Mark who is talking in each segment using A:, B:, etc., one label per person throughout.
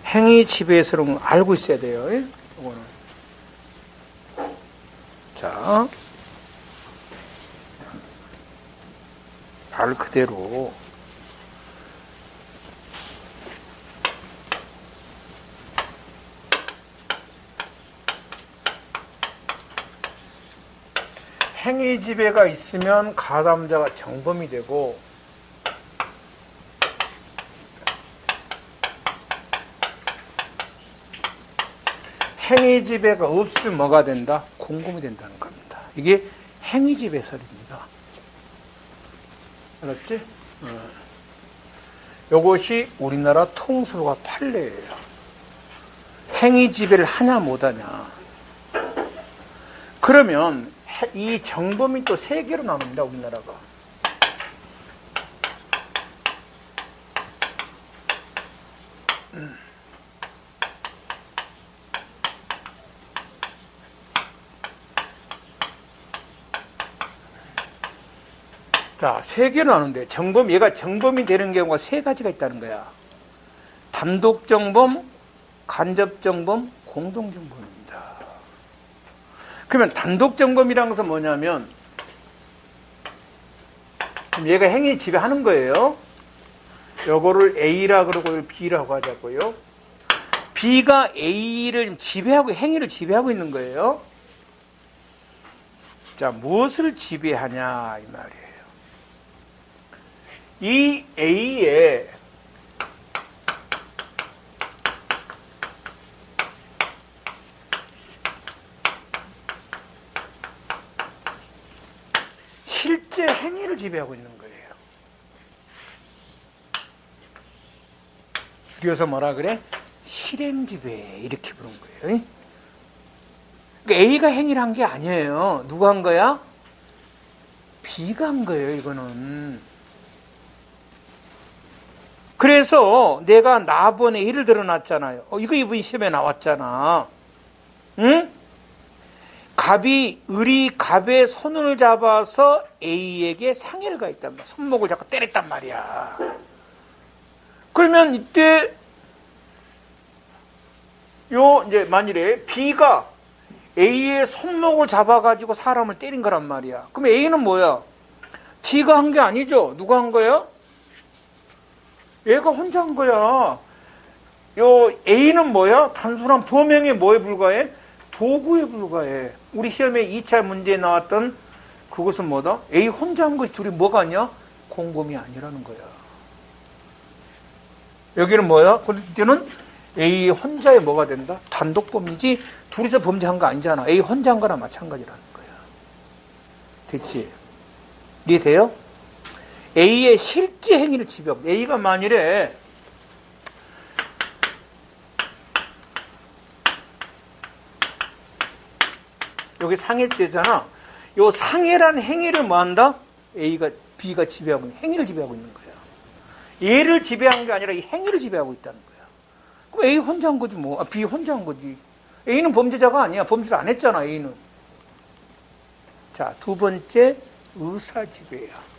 A: 행위 지배에서는 알고 있어야 돼요. 이거는. 자, 말 그대로 행위 지배가 있으면 가담자가 정범이 되고, 행위 지배가 없으면 뭐가 된다? 공금이 된다는 겁니다. 이게 행위 지배설입니다. 알았지? 이것이 우리나라 통솔과 판례예요. 행위 지배를 하냐 못하냐. 그러면 이 정범이 또 세 개로 나눕니다. 우리나라가. 자, 세 개로 나누는데 정범, 얘가 정범이 되는 경우가 세 가지가 있다는 거야. 단독 정범, 간접 정범, 공동 정범입니다. 그러면 단독 정범이라는 것은 뭐냐면, 그럼 얘가 행위 지배하는 거예요. 요거를 A라 그러고 B라고 하자고요. B가 A를 지배하고, 행위를 지배하고 있는 거예요. 자, 무엇을 지배하냐 이 말이에요. 이 A에 실제 행위를 지배하고 있는 거예요. 줄여서 뭐라 그래? 실행지배 이렇게 부른 거예요. 그러니까 A가 행위를 한 게 아니에요. 누가 한 거야? B가 한 거예요. 이거는. 그래서 내가 나번에 A를 들어놨잖아요. 이거 이번 시험에 나왔잖아. 응? 갑이, 을이 갑의 손을 잡아서 A에게 상해를 가했단 말이야. 손목을 잡고 때렸단 말이야. 그러면 이때 이제 만일에 B가 A의 손목을 잡아가지고 사람을 때린 거란 말이야. 그럼 A는 뭐야? G가 한 게 아니죠. 누가 한 거야? 얘가 혼자 한 거야. 요 A는 뭐야? 단순한 범행에 뭐에 불과해? 도구에 불과해. 우리 시험에 2차 문제에 나왔던 그것은 뭐다? A 혼자 한 것이 둘이 뭐가 아니야? 공범이 아니라는 거야. 여기는 뭐야? 그때는 A 혼자의 뭐가 된다? 단독범이지 둘이서 범죄한 거 아니잖아. A 혼자 한 거나 마찬가지라는 거야. 됐지? 이해돼요? A의 실제 행위를 지배하고, A가 만일에 여기 상해죄잖아. 요 상해란 행위를 뭐 한다? B가 지배하고 있는, 행위를 지배하고 있는 거야. 얘를 지배한 게 아니라 이 행위를 지배하고 있다는 거야. 그럼 A 혼자 한 거지 뭐. B 혼자 한 거지. A는 범죄자가 아니야. 범죄를 안 했잖아, A는. 자, 두 번째, 의사지배야.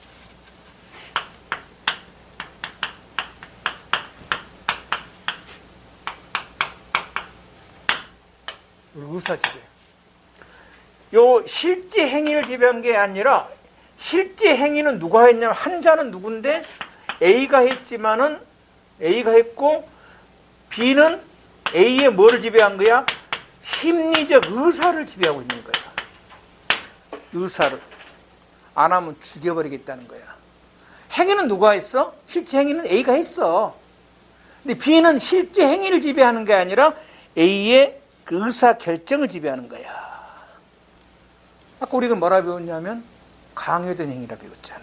A: 의사지배. 요 실제 행위를 지배한 게 아니라 실제 행위는 누가 했냐면 한자는 누군데 A가 했지만은 A가 했고 B는 A의 뭐를 지배한 거야? 심리적 의사를 지배하고 있는 거야. 의사를. 안 하면 죽여버리겠다는 거야. 행위는 누가 했어? 실제 행위는 A가 했어. 근데 B는 실제 행위를 지배하는 게 아니라 A의 그 의사 결정을 지배하는 거야. 아까 우리가 뭐라 배웠냐면 강요된 행위라 배웠잖아.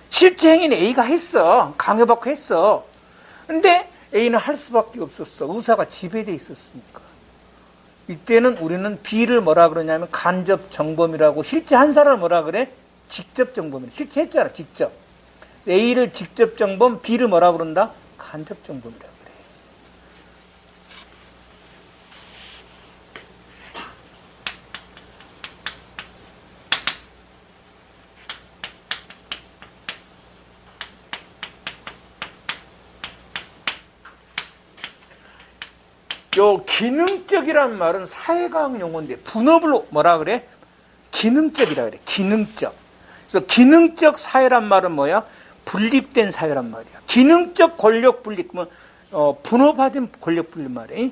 A: 실제 행위는 A가 했어. 강요받고 했어. 근데 A는 할 수밖에 없었어. 의사가 지배되어 있었으니까. 이때는 우리는 B를 뭐라 그러냐면 간접 정범이라고, 실제 한 사람을 뭐라 그래? 직접 정범이라. 실제 했잖아. 직접. A를 직접 정범, B를 뭐라 그런다? 간접 정범이라 그래. 요 기능적이란 말은 사회과학 용어인데 분업을 뭐라 그래? 기능적이라 그래. 기능적. 그래서 기능적 사회란 말은 뭐야? 분립된 사회란 말이야. 기능적 권력 분립, 그러면 분업화된 권력 분립 말이야.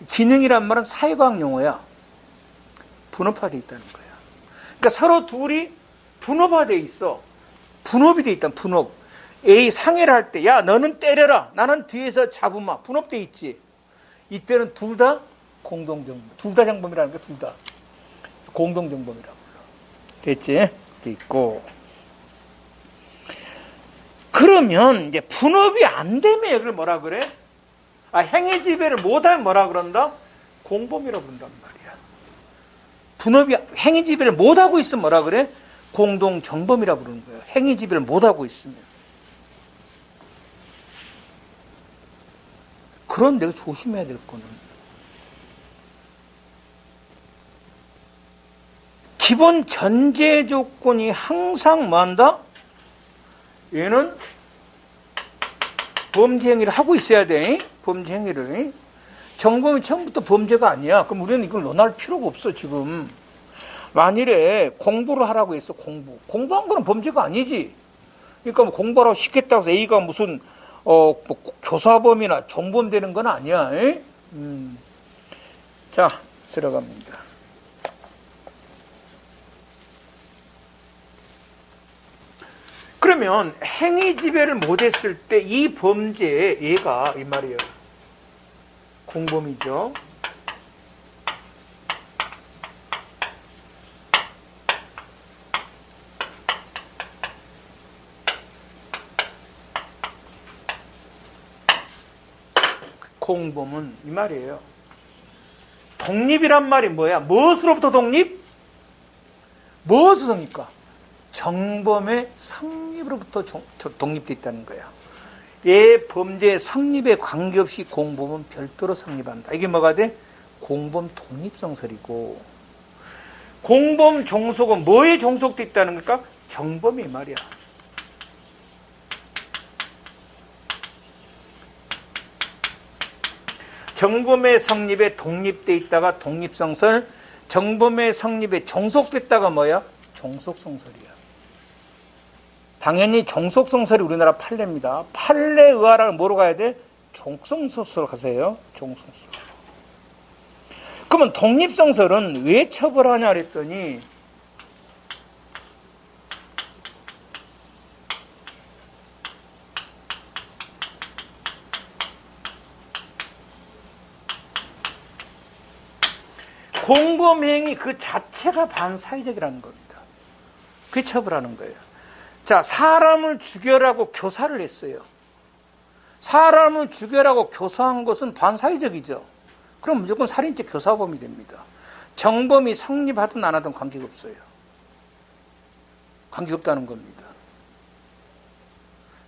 A: 기능이란 말은 사회과학 용어야. 분업화돼 있다는 거야. 그러니까 서로 둘이 분업화돼 있어. 분업이 돼 있다. 분업. A 상해를 할 때, 야 너는 때려라. 나는 뒤에서 잡으마. 분업돼 있지. 이때는 둘 다 공동정범. 둘 다 정범이라는 게 둘 다. 공동정범이라고 불러. 됐지? 돼 있고. 그러면 이제 분업이 안 되면 여기를 뭐라 그래? 행위 지배를 못하면 뭐라 그런다? 공범이라고 부른단 말이야. 분업이 행위 지배를 못하고 있으면 뭐라 그래? 공동정범이라고 부르는 거야. 행위 지배를 못하고 있으면. 그런데 조심해야 될 거는 기본 전제 조건이 항상 뭐한다? 얘는 범죄 행위를 하고 있어야 돼. 범죄 행위를. 정범이 처음부터 범죄가 아니야. 그럼 우리는 이걸 논할 필요가 없어 지금. 만일에 공부를 하라고 했어. 공부한 거는 범죄가 아니지. 그러니까 뭐 공부하라고 시켰다고 해서 A가 무슨 뭐 교사범이나 정범 되는 건 아니야. 자, 들어갑니다. 그러면 행위 지배를 못했을 때 이 범죄에 얘가 이 말이에요. 공범이죠. 공범은 이 말이에요. 독립이란 말이 뭐야? 무엇으로부터 독립? 무엇으로 독립까? 정범의 성립으로부터 독립되어 있다는 거야. 얘 범죄의 성립에 관계없이 공범은 별도로 성립한다. 이게 뭐가 돼? 공범 독립성설이고, 공범 종속은 뭐에 종속되어 있다는 걸까? 정범이 말이야. 정범의 성립에 독립되어 있다가 독립성설, 정범의 성립에 종속됐다가 뭐야? 종속성설이야. 당연히 종속성설이 우리나라 판례입니다. 판례 의하라고 뭐로 가야 돼? 종속성설로 가세요. 종속성설. 그러면 독립성설은 왜 처벌하냐 그랬더니 공범행위 그 자체가 반사회적이라는 겁니다. 그게 처벌하는 거예요. 자, 사람을 죽여라고 교사를 했어요. 사람을 죽여라고 교사한 것은 반사회적이죠. 그럼 무조건 살인죄 교사범이 됩니다. 정범이 성립하든 안 하든 관계가 없어요. 관계가 없다는 겁니다.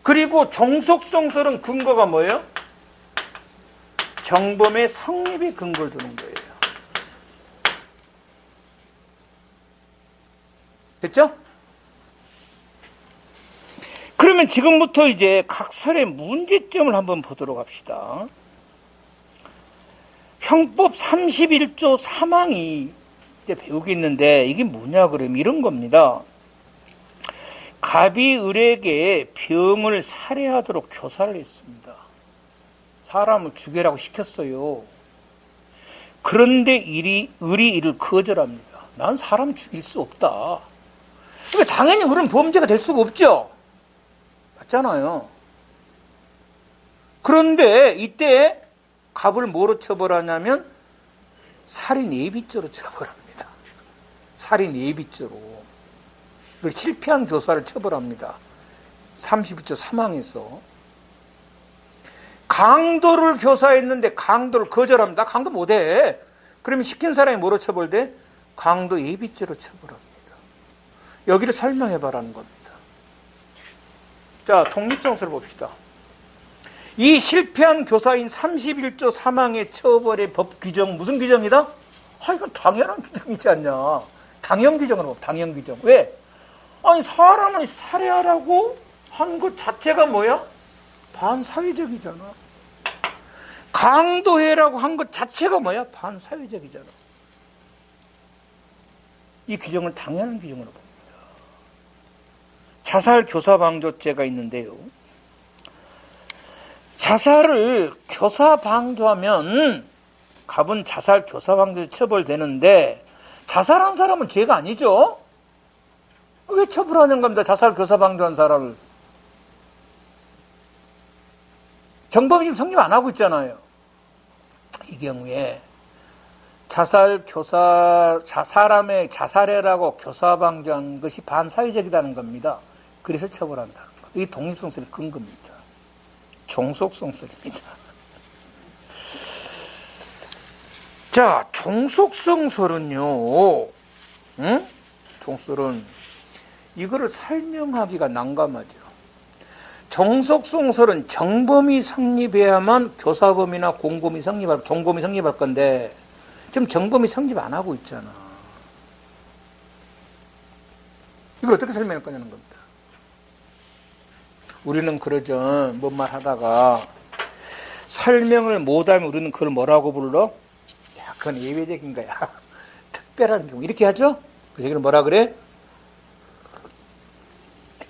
A: 그리고 종속성설은 근거가 뭐예요? 정범의 성립에 근거를 두는 거예요. 됐죠? 그러면 지금부터 이제 각 설의 문제점을 한번 보도록 합시다. 형법 31조 3항이 이제 배우고 있는데 이게 뭐냐 그러면 이런 겁니다. 갑이 을에게 병을 살해하도록 교사를 했습니다. 사람을 죽여라고 시켰어요. 그런데 을이 이를 거절합니다. 난 사람 죽일 수 없다. 그러니까 당연히 을은 범죄가 될 수가 없죠. 맞잖아요. 그런데 이때 갑을 뭐로 처벌하냐면 살인 예비죄로 처벌합니다. 살인 예비죄로. 이걸 실패한 교사를 처벌합니다. 32조 3항에서. 강도를 교사했는데 강도를 거절합니다. 강도 못해. 그러면 시킨 사람이 뭐로 처벌돼? 강도 예비죄로 처벌합니다. 여기를 설명해봐라는 겁니다. 자, 독립성설을 봅시다. 이 실패한 교사인 31조 3항의 처벌의 법 규정, 무슨 규정이다? 이건 당연한 규정이지 않냐. 당연 규정으로 봐, 당연 규정. 왜? 아니, 사람을 살해하라고 한 것 자체가 뭐야? 반사회적이잖아. 강도해라고 한 것 자체가 뭐야? 반사회적이잖아. 이 규정을 당연한 규정으로 봅니다. 자살 교사방조죄가 있는데요. 자살을 교사방조하면 갑은 자살 교사방조 처벌되는데 자살한 사람은 죄가 아니죠? 왜 처벌하는 겁니다? 자살 교사방조한 사람을. 정범이 지금 성립 안 하고 있잖아요. 이 경우에 사람의 자살해라고 교사방조한 것이 반사회적이라는 겁니다. 그래서 처벌한다는 거. 이게 독립성설의 근거입니다. 종속성설입니다. 자, 종속성설은요, 종설은 이거를 설명하기가 난감하죠. 종속성설은 정범이 성립해야만 교사범이나 종범이 성립할 건데, 지금 정범이 성립 안 하고 있잖아. 이걸 어떻게 설명할 거냐는 겁니다. 우리는 그러죠. 뭔 말 하다가 설명을 못하면 우리는 그걸 뭐라고 불러? 야, 그건 예외적인 거야. 특별한 경우. 이렇게 하죠? 그 얘기를 뭐라 그래?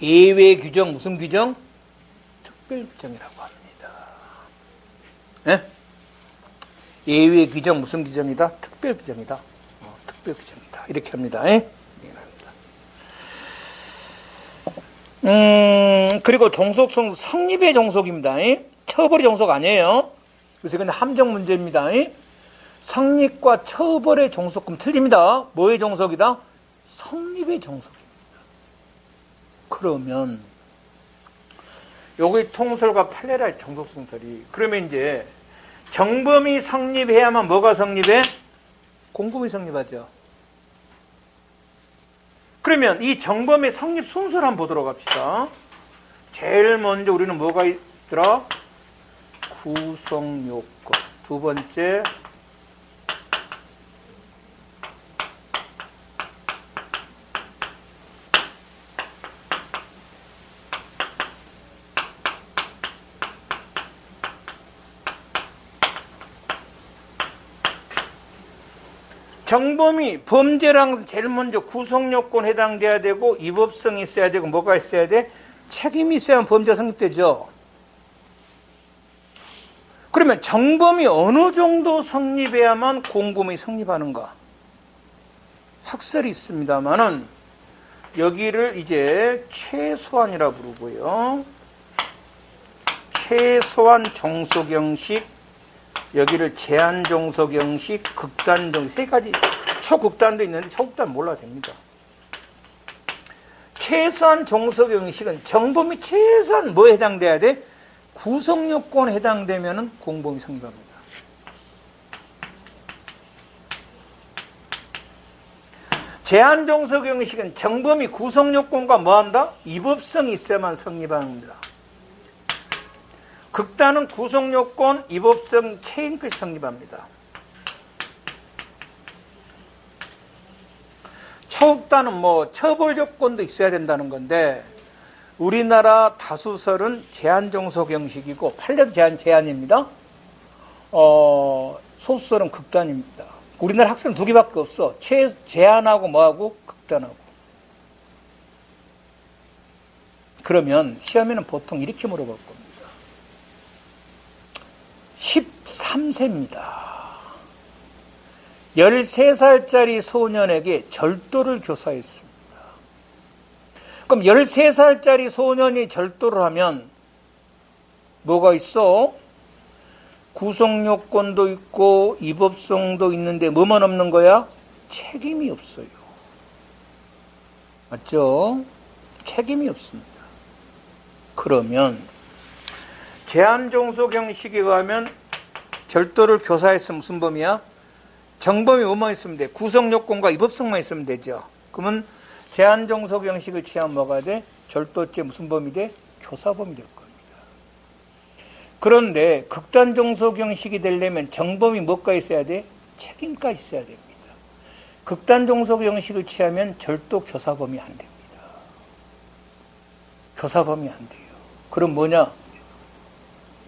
A: 예외 규정, 무슨 규정? 특별 규정이라고 합니다. 예? 예외 규정, 무슨 규정이다? 특별 규정이다. 특별 규정이다. 이렇게 합니다. 예? 그리고 종속성 성립의 종속입니다. 처벌의 종속 아니에요. 그래서 이건 함정 문제입니다. 성립과 처벌의 종속금 틀립니다. 뭐의 종속이다? 성립의 종속입니다. 그러면 요게 통설과 판례라의 종속성설이. 그러면 이제 정범이 성립해야만 뭐가 성립해? 공범이 성립하죠. 그러면 이 정범의 성립 순서를 한번 보도록 합시다. 제일 먼저 우리는 뭐가 있더라? 구성요건. 두 번째, 정범이 범죄랑 제일 먼저 구성요건 해당돼야 되고 위법성이 있어야 되고 뭐가 있어야 돼? 책임이 있어야 범죄 성립되죠. 그러면 정범이 어느 정도 성립해야만 공범이 성립하는가? 학설이 있습니다만은 여기를 이제 최소한이라 부르고요. 최소한 종속 형식, 여기를 제한 종속 형식, 극단 종속, 세 가지. 초극단도 있는데 초극단 몰라도 됩니다. 최소한 종속 형식은 정범이 최소한 뭐에 해당돼야 돼? 구성요건에 해당되면 공범이 성립합니다. 제한 종속 형식은 정범이 구성요건과 뭐한다? 위법성이 있어야만 성립합니다. 극단은 구성요건, 위법성, 체인까지 성립합니다. 초극단은 뭐 처벌요건도 있어야 된다는 건데 우리나라 다수설은 제한종속 형식이고 판례도 제한입니다. 소수설은 극단입니다. 우리나라 학설은 두 개밖에 없어. 제한하고 뭐하고 극단하고. 그러면 시험에는 보통 이렇게 물어볼 겁니다. 13세입니다. 13살짜리 소년에게 절도를 교사했습니다. 그럼 13살짜리 소년이 절도를 하면 뭐가 있어? 구성요건도 있고 위법성도 있는데 뭐만 없는 거야? 책임이 없어요. 맞죠? 책임이 없습니다. 그러면 제한종속 형식에 의하면 절도를 교사했으면 무슨 범이야? 정범이 뭐만 있으면 돼? 구성요건과 위법성만 있으면 되죠. 그러면 제한종속 형식을 취하면 뭐가 돼? 절도죄 무슨 범이 돼? 교사범이 될 겁니다. 그런데 극단종속 형식이 되려면 정범이 뭐가 있어야 돼? 책임까지 있어야 됩니다. 극단종속 형식을 취하면 절도 교사범이 안 됩니다. 교사범이 안 돼요. 그럼 뭐냐?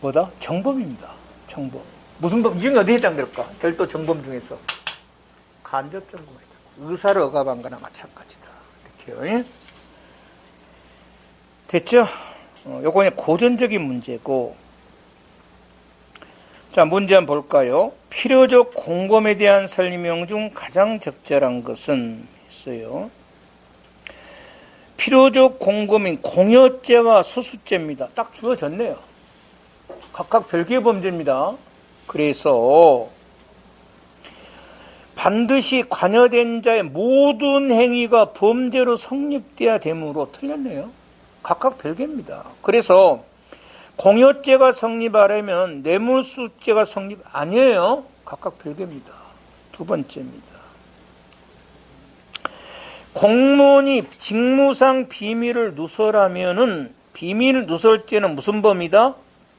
A: 뭐다? 정범입니다. 정범. 무슨 범, 이 중에 어디에 해당될까? 별도 정범 중에서. 간접정범에 해당될까? 의사를 억압한 거나 마찬가지다. 이렇게요. 예? 됐죠? 요거는 고전적인 문제고. 자, 문제 한번 볼까요? 필요적 공범에 대한 설명 중 가장 적절한 것은 있어요. 필요적 공범인 공여죄와 수수죄입니다. 딱 주어졌네요. 각각 별개의 범죄입니다. 그래서 반드시 관여된 자의 모든 행위가 범죄로 성립돼야 되므로 틀렸네요. 각각 별개입니다. 그래서 공여죄가 성립하려면 뇌물수수죄가 성립 아니에요. 각각 별개입니다. 두 번째입니다. 공무원이 직무상 비밀을 누설하면은 비밀 누설죄는 무슨 범이다?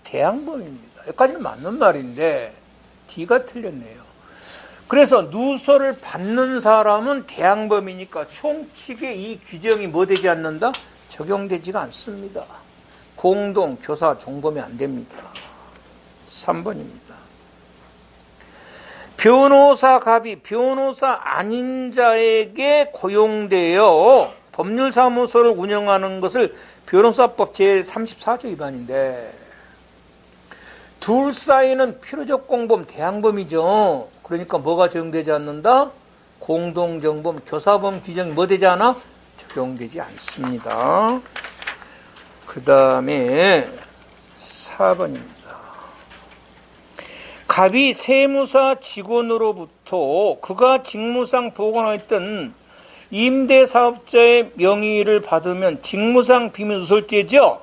A: 대항범입니다. 여기까지는 맞는 말인데 D가 틀렸네요. 그래서 누설을 받는 사람은 대항범이니까 총칙에 이 규정이 뭐 되지 않는다? 적용되지가 않습니다. 공동, 교사, 종범이 안 됩니다. 3번입니다. 변호사 갑이 변호사 아닌 자에게 고용되어 법률사무소를 운영하는 것을 변호사법 제34조 위반인데 둘 사이는 필요적 공범, 대항범이죠. 그러니까 뭐가 적용되지 않는다? 공동정범, 교사범 규정이 뭐 되지 않아? 적용되지 않습니다. 그 다음에 4번입니다. 갑이 세무사 직원으로부터 그가 직무상 보관했던 임대사업자의 명의를 받으면 직무상 비밀누설죄죠?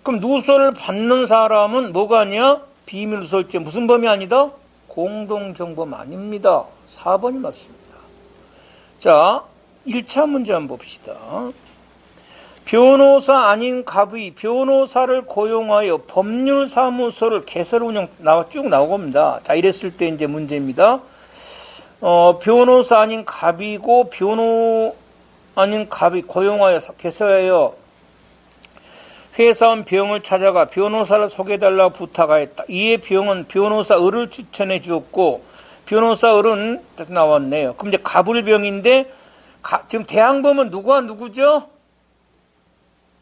A: 그럼 누설을 받는 사람은 뭐가 아니야? 비밀누설죄. 무슨 범이 아니다? 공동정범 아닙니다. 4번이 맞습니다. 자, 1차 문제 한번 봅시다. 변호사 아닌 갑이 변호사를 고용하여 법률사무소를 개설 운영 쭉 나옵니다. 자, 이랬을 때 이제 문제입니다. 변호사 아닌 갑이고 변호 아닌 갑이 고용하여 개설하여 회사원 병을 찾아가 변호사를 소개해달라고 부탁하였다. 이에 병은 변호사 을을 추천해 주었고 변호사 을은 딱 나왔네요. 그럼 이제 갑을병인데 지금 대항범은 누구와 누구죠?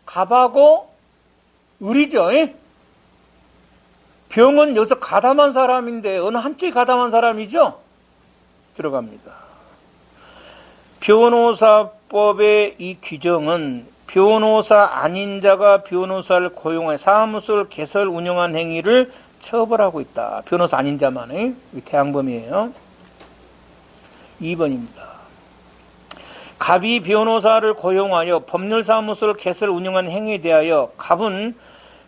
A: 갑하고 을이죠. 병은 여기서 가담한 사람인데 어느 한쪽이 가담한 사람이죠? 들어갑니다. 변호사법의 이 규정은 변호사 아닌 자가 변호사를 고용해 사무소를 개설 운영한 행위를 처벌하고 있다. 변호사 아닌 자만의 대항범이에요. 2번입니다. 갑이 변호사를 고용하여 법률사무소를 개설 운영한 행위에 대하여 갑은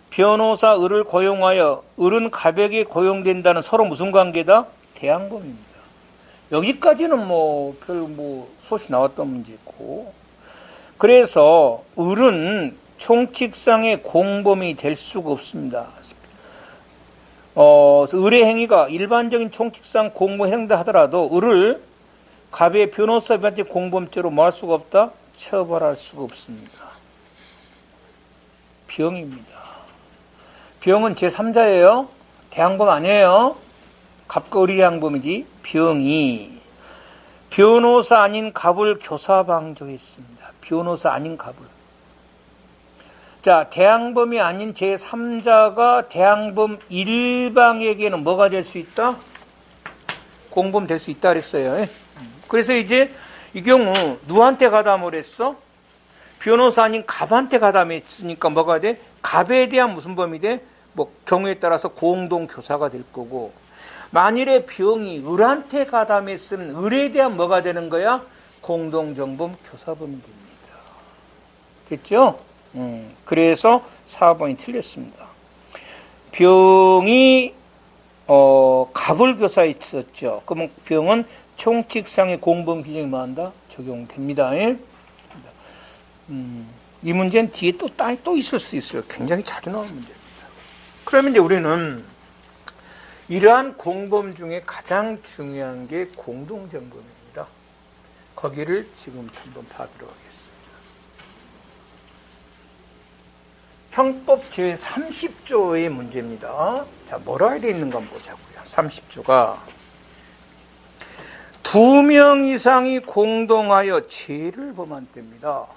A: 변호사 을을 고용하여 을은 갑에게 고용된다는 서로 무슨 관계다? 대항범입니다. 여기까지는 별 소시 나왔던 문제고, 그래서 을은 총칙상의 공범이 될 수가 없습니다. 을의 행위가 일반적인 총칙상 공범에 해당된다 하더라도 을을 갑의 변호사 비판적 공범죄로 뭐 할 수가 없다? 처벌할 수가 없습니다. 병입니다. 병은 제3자예요. 대항범 아니에요. 갑과 을이 대항범이지. 병이 변호사 아닌 갑을 교사방조했습니다. 변호사 아닌 갑을. 자, 대항범이 아닌 제3자가 대항범 일방에게는 뭐가 될 수 있다? 공범 될 수 있다 그랬어요. 그래서 이제 이 경우 누구한테 가담을 했어? 변호사 아닌 갑한테 가담했으니까 뭐가 돼? 갑에 대한 무슨 범이 돼? 경우에 따라서 공동교사가 될 거고, 만일에 병이 을한테 가담했으면 을에 대한 뭐가 되는 거야? 공동정범 교사범이 됩니다. 됐죠? 그래서 4번이 틀렸습니다. 병이 갑을 교사했었죠. 그러면 병은 총칙상의 공범 규정이 뭐한다? 적용됩니다. 이 문제는 뒤에 또 있을 수 있어요. 굉장히 자주 나오는 문제입니다. 그러면 이제 우리는 이러한 공범 중에 가장 중요한 게 공동정범입니다. 거기를 지금부터 한번 봐보도록 하겠습니다. 형법 제30조의 문제입니다. 자, 뭐라 되어 있는가 한번 보자고요. 30조가 2명 이상이 공동하여 죄를 범한 때입니다.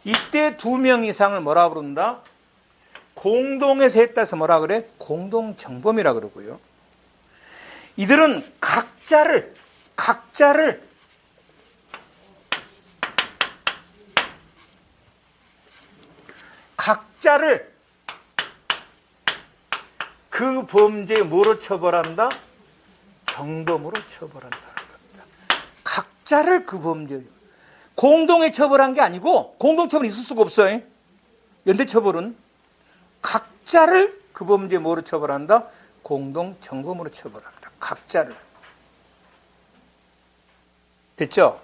A: 이때 2명 이상을 뭐라 부른다? 공동에서 했다 해서 뭐라 그래? 공동정범이라 그러고요. 이들은 각자를 그 범죄에 뭐로 처벌한다? 정범으로 처벌한다는 겁니다. 각자를 그 범죄, 공동에 처벌한 게 아니고 공동처벌이 있을 수가 없어요. 연대처벌은 각자를 그 범죄에 뭐로 처벌한다? 공동정범으로 처벌한다. 각자를. 됐죠?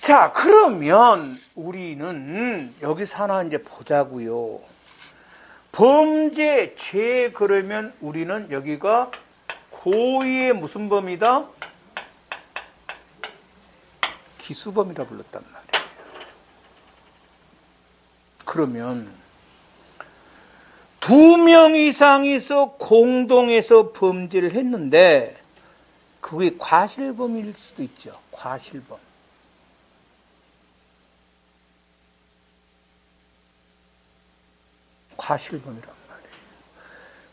A: 자, 그러면 우리는 여기서 하나 이제 보자고요. 범죄, 죄 그러면 우리는 여기가 고의의 무슨 범이다? 기수범이라 불렀단 말이에요. 그러면 2명 이상이서 공동해서 범죄를 했는데 그게 과실범일 수도 있죠. 과실범. 과실범이란 말이에요.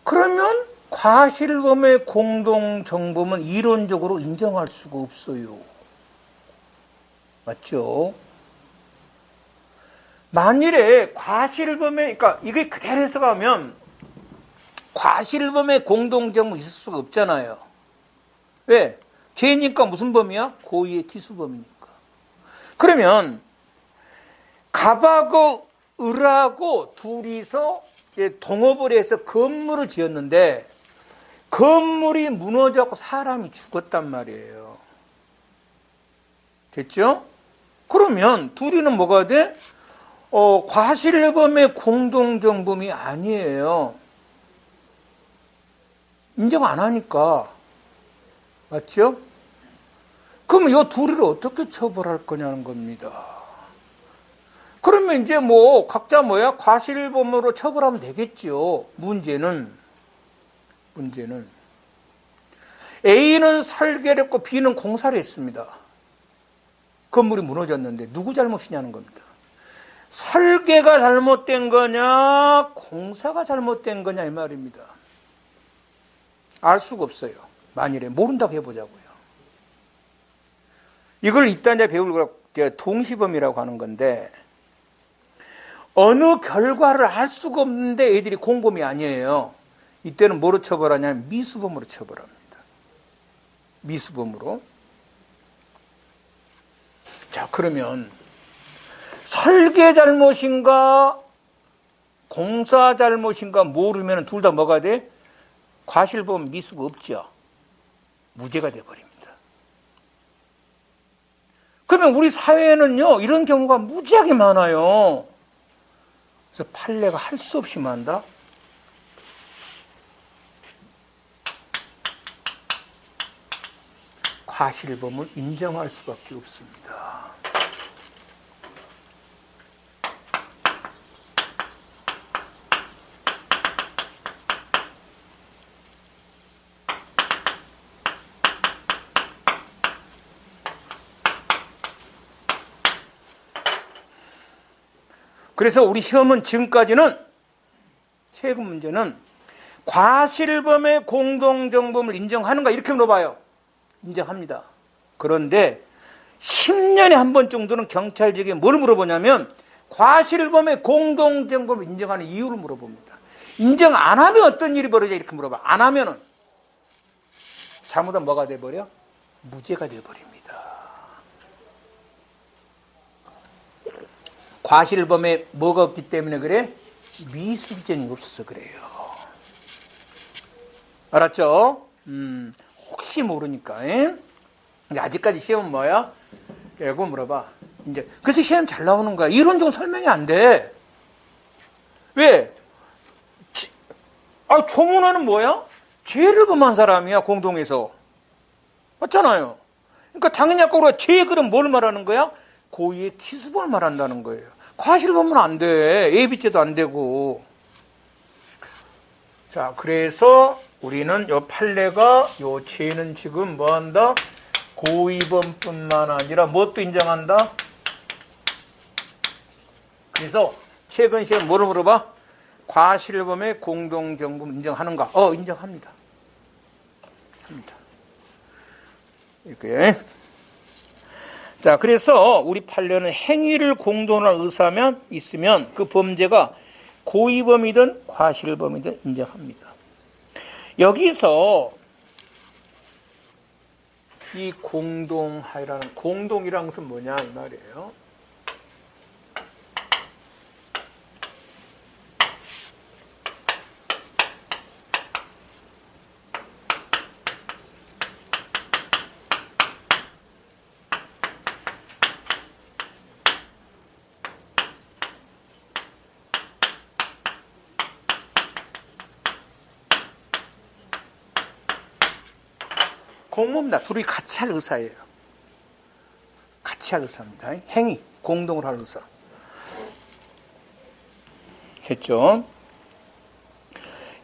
A: 그러면 과실범의 공동정범은 이론적으로 인정할 수가 없어요. 맞죠? 만일에 과실범의, 그러니까 이게 그대로 해석하면 과실범의 공동정범이 있을 수가 없잖아요. 왜? 죄니까 무슨 범이야? 고의의 기수범이니까. 그러면 갑하고 을하고 둘이서 동업을 해서 건물을 지었는데 건물이 무너져서 사람이 죽었단 말이에요. 됐죠? 그러면 둘이는 뭐가 돼? 과실범의 공동정범이 아니에요. 인정 안 하니까. 맞죠? 그러면 이 둘이를 어떻게 처벌할 거냐는 겁니다. 그러면 이제 뭐 각자 뭐야? 과실범으로 처벌하면 되겠죠. 문제는 A는 설계를 했고 B는 공사를 했습니다. 건물이 무너졌는데 누구 잘못이냐는 겁니다. 설계가 잘못된 거냐, 공사가 잘못된 거냐 이 말입니다. 알 수가 없어요. 만일에 모른다고 해보자고요. 이걸 이따 이제 배울 거 동시범이라고 하는 건데 어느 결과를 알 수가 없는데 애들이 공범이 아니에요. 이때는 뭐로 처벌하냐면 미수범으로 처벌합니다. 미수범으로. 자, 그러면 설계 잘못인가 공사 잘못인가 모르면 둘 다 뭐가 돼? 과실범 미수가 없죠. 무죄가 돼버립니다. 그러면 우리 사회에는요 이런 경우가 무지하게 많아요. 그래서 판례가 할 수 없이 많다. 과실범을 인정할 수밖에 없습니다. 그래서 우리 시험은 지금까지는 최근 문제는 과실범의 공동정범을 인정하는가 이렇게 물어봐요. 인정합니다. 그런데 10년에 한 번 정도는 경찰직에 뭘 물어보냐면 과실범의 공동정범을 인정하는 이유를 물어봅니다. 인정 안 하면 어떤 일이 벌어져 이렇게 물어봐. 안 하면은 잘못하면 뭐가 돼버려? 무죄가 돼버립니다. 과실범에 뭐가 없기 때문에 그래? 미수기전이 없어서 그래요. 알았죠? 혹시 모르니까. 아직까지 시험은 뭐야? 이거 물어봐. 이제 그래서 시험 잘 나오는 거야. 이론적으로 설명이 안 돼. 왜? 아, 조문화는 뭐야? 죄를 범한 사람이야, 공동에서. 맞잖아요. 그러니까 당연히 아까 우리가 죄 그럼 뭘 말하는 거야? 고의의 기습을 말한다는 거예요. 과실 범은 안 돼. 예비죄도 안 되고. 자, 그래서 우리는 요 판례가 요 죄는 지금 뭐 한다? 고의범뿐만 아니라 무엇도 인정한다? 그래서 최근 시험 뭐를 물어봐? 과실범의 공동정범 인정하는가? 인정합니다. 합니다. 이렇게. 자, 그래서 우리 판례는 행위를 공동할 의사면 있으면 그 범죄가 고의범이든 과실범이든 인정합니다. 여기서 이 공동하라는 공동이라는 것은 뭐냐 이 말이에요. 공모입니다. 둘이 같이 할 의사예요. 같이 할 의사입니다. 행위, 공동으로 할 의사. 됐죠?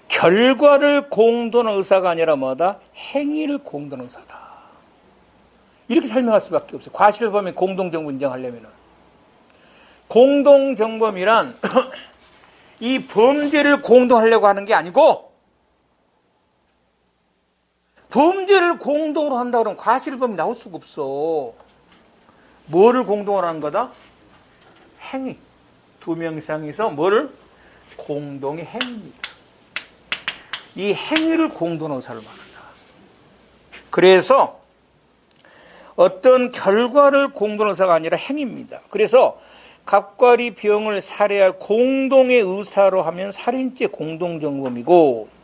A: 결과를 공동한 의사가 아니라 뭐다? 행위를 공동한 의사다. 이렇게 설명할 수밖에 없어요. 과실범의 공동정범 인정하려면. 공동정범이란 이 범죄를 공동하려고 하는 게 아니고 범죄를 공동으로 한다 그러면 과실범이 나올 수가 없어. 뭐를 공동으로 하는 거다? 행위. 두 명 이상에서 뭐를? 공동의 행위입니다. 이 행위를 공동으로 의사를 말한다. 그래서 어떤 결과를 공동으로 의사가 아니라 행위입니다. 그래서 갑과리 병을 살해할 공동의 의사로 하면 살인죄 공동정범이고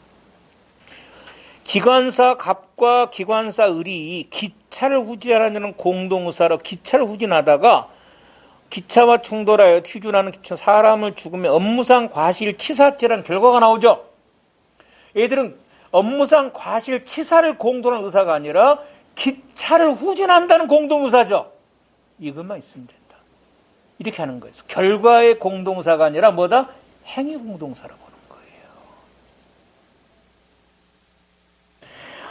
A: 기관사 갑과 기관사 을이 기차를 후진하는 공동의사로 기차를 후진하다가 기차와 충돌하여 튀준하는 기차 사람을 죽으면 업무상 과실치사죄라는 결과가 나오죠. 얘들은 업무상 과실치사를 공동한 의사가 아니라 기차를 후진한다는 공동의사죠. 이것만 있으면 된다. 이렇게 하는 거예요. 결과의 공동의사가 아니라 뭐다? 행위 공동의사라고.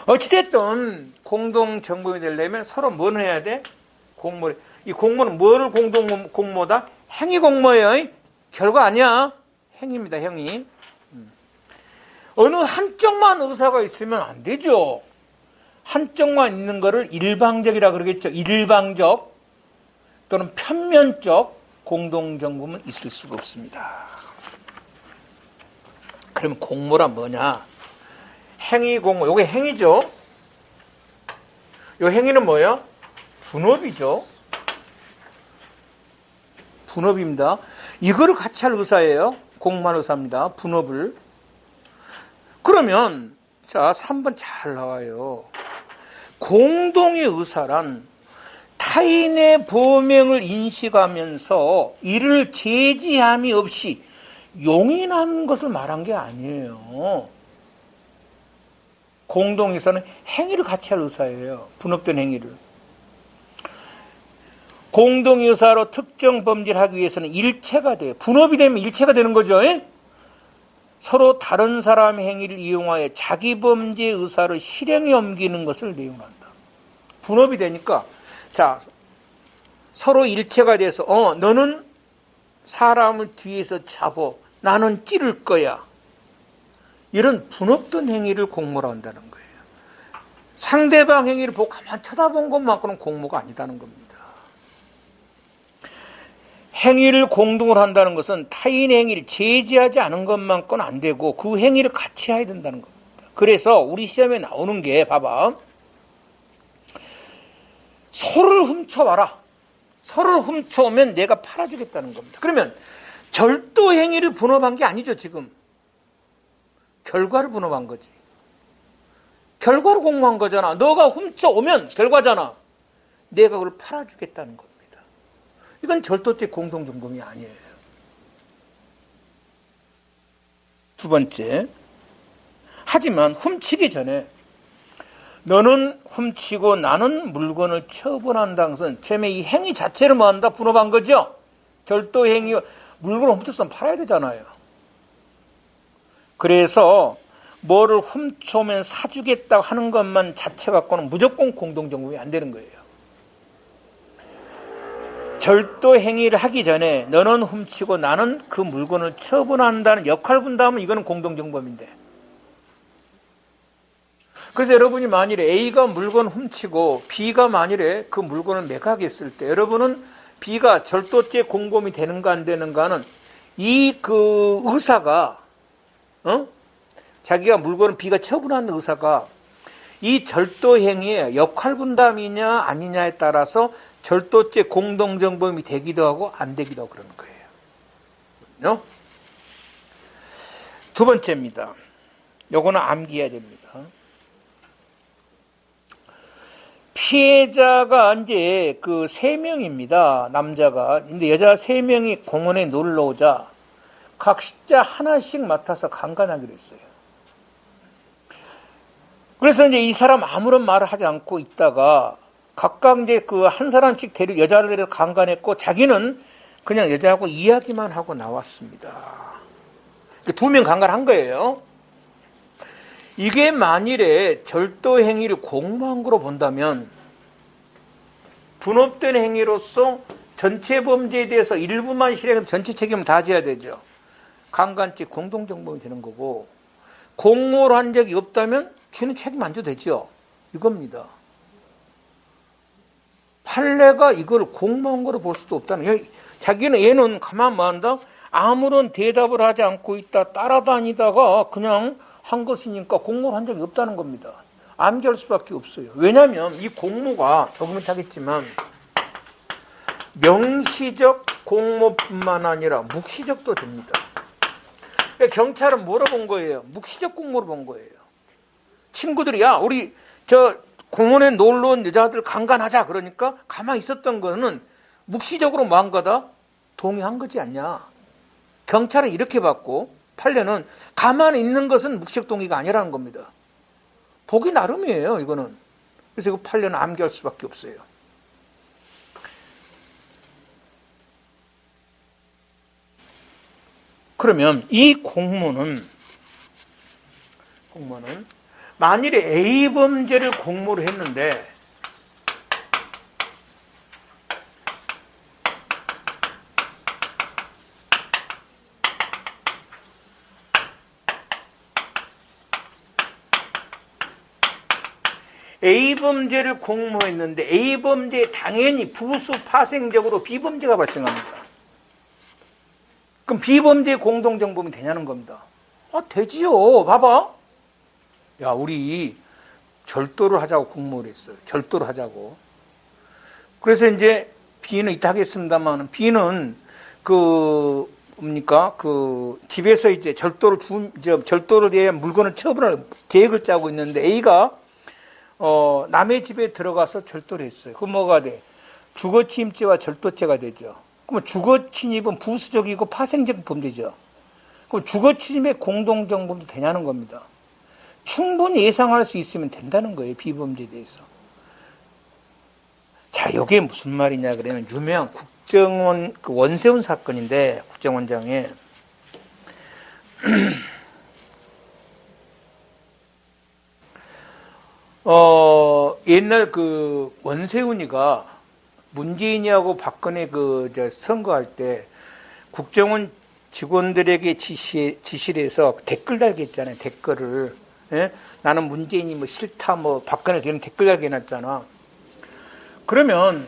A: 어찌됐든 공동정범이 되려면 서로 뭘 해야 돼? 공모. 이 공모는 뭐를 공모다? 행위 공모예요. 결과 아니야. 행위입니다. 행위. 어느 한쪽만 의사가 있으면 안 되죠. 한쪽만 있는 거를 일방적이라 그러겠죠. 일방적 또는 편면적 공동정범은 있을 수가 없습니다. 그럼 공모란 뭐냐? 행위 공모, 요게 행위죠. 요 행위는 뭐예요? 분업이죠. 분업입니다. 이거를 같이 할 의사예요. 공모할 의사입니다. 분업을. 그러면 자 3번 잘 나와요. 공동의 의사란 타인의 범행을 인식하면서 이를 제지함이 없이 용인하는 것을 말한 게 아니에요. 공동의사는 행위를 같이 할 의사예요. 분업된 행위를. 공동의사로 특정 범죄를 하기 위해서는 일체가 돼요. 분업이 되면 일체가 되는 거죠. 서로 다른 사람의 행위를 이용하여 자기 범죄 의사를 실행에 옮기는 것을 내용한다. 분업이 되니까 자 서로 일체가 돼서 너는 사람을 뒤에서 잡아 나는 찌를 거야. 이런 분업된 행위를 공모로 한다는 거예요. 상대방 행위를 보고 가만 쳐다본 것만큼은 공모가 아니다는 겁니다. 행위를 공동으로 한다는 것은 타인의 행위를 제지하지 않은 것만큼은 안 되고 그 행위를 같이 해야 된다는 겁니다. 그래서 우리 시험에 나오는 게 봐봐. 소를 훔쳐와라. 소를 훔쳐오면 내가 팔아주겠다는 겁니다. 그러면 절도 행위를 분업한 게 아니죠 지금. 결과를 분업한 거지. 결과를 공모한 거잖아. 너가 훔쳐오면 결과잖아. 내가 그걸 팔아주겠다는 겁니다. 이건 절도죄 공동정범이 아니에요. 두 번째, 하지만 훔치기 전에 너는 훔치고 나는 물건을 처분한다는 것은 처음에 이 행위 자체를 뭐한다? 분업한 거죠. 절도 행위, 물건을 훔쳤으면 팔아야 되잖아요. 그래서 뭐를 훔쳐오면 사주겠다고 하는 것만 자체 갖고는 무조건 공동정범이 안 되는 거예요. 절도 행위를 하기 전에 너는 훔치고 나는 그 물건을 처분한다는 역할 분담은 이거는 공동정범인데. 그래서 여러분이 만일에 A가 물건을 훔치고 B가 만일에 그 물건을 매각했을 때 여러분은 B가 절도죄 공범이 되는가 안 되는가는 이 그 의사가 자기가 물건을 B가 처분하는 의사가 이 절도 행위의 역할 분담이냐 아니냐에 따라서 절도죄 공동정범이 되기도 하고 안 되기도 하고 그러는 거예요. 두 번째입니다. 요거는 암기해야 됩니다. 피해자가 이제 그 3명입니다. 남자가. 근데 여자 3명이 공원에 놀러 오자 각 십자 하나씩 맡아서 강간하기로 했어요. 그래서 이제 이 사람 아무런 말을 하지 않고 있다가 각각 이제 그 한 사람씩 여자를 데려서 강간했고 자기는 그냥 여자하고 이야기만 하고 나왔습니다. 2명 강간한 거예요. 이게 만일에 절도 행위를 공모한 거로 본다면 분업된 행위로서 전체 범죄에 대해서 일부만 실행해서 전체 책임을 다 져야 되죠. 강간죄 공동정범이 되는 거고 공모를 한 적이 없다면 주는 책임 안 져도 되죠. 이겁니다. 판례가 이걸 공모한 거로 볼 수도 없다는 자기는 얘는 가만 뭐 한다? 아무런 대답을 하지 않고 있다 따라다니다가 그냥 한 것이니까 공모를 한 적이 없다는 겁니다. 암기할 수밖에 없어요. 왜냐하면 이 공모가 조금은 하겠지만 명시적 공모뿐만 아니라 묵시적도 됩니다. 경찰은 뭐로 본 거예요? 묵시적 공모로 본 거예요. 친구들이 야 우리 저 공원에 놀러 온 여자들 강간하자 그러니까 가만히 있었던 거는 묵시적으로 뭐 한 거다? 동의한 거지 않냐. 경찰은 이렇게 봤고 판례는 가만히 있는 것은 묵시적 동의가 아니라는 겁니다. 보기 나름이에요 이거는. 그래서 이거 판례는 암기할 수밖에 없어요. 그러면 이 공모는 만일에 A 범죄를 공모를 했는데 A 범죄를 공모했는데 A 범죄에 당연히 부수 파생적으로 B 범죄가 발생합니다. 그럼 B 범죄 공동정범이 되냐는 겁니다. 되지요. 봐봐. 야, 우리 절도를 하자고 공모를 했어요. 절도를 하자고. 그래서 이제 B는 이따 하겠습니다만 B는 집에서 이제 절도를 대한 물건을 처분할 계획을 짜고 있는데 A가 남의 집에 들어가서 절도를 했어요. 그럼 뭐가 돼? 주거침입죄와 절도죄가 되죠. 그럼 주거침입은 부수적이고 파생적 범죄죠. 그럼 주거침입의 공동정범도 되냐는 겁니다. 충분히 예상할 수 있으면 된다는 거예요. 비범죄에 대해서. 자, 이게 무슨 말이냐 그러면 유명한 국정원 원세훈 사건인데 국정원장에 옛날 원세훈이가 문재인이하고 박근혜 선거할 때 국정원 직원들에게 지시를 해서 댓글 달게 했잖아요. 댓글을. 예? 나는 문재인이 싫다 박근혜 이런 댓글 달게 해놨잖아. 그러면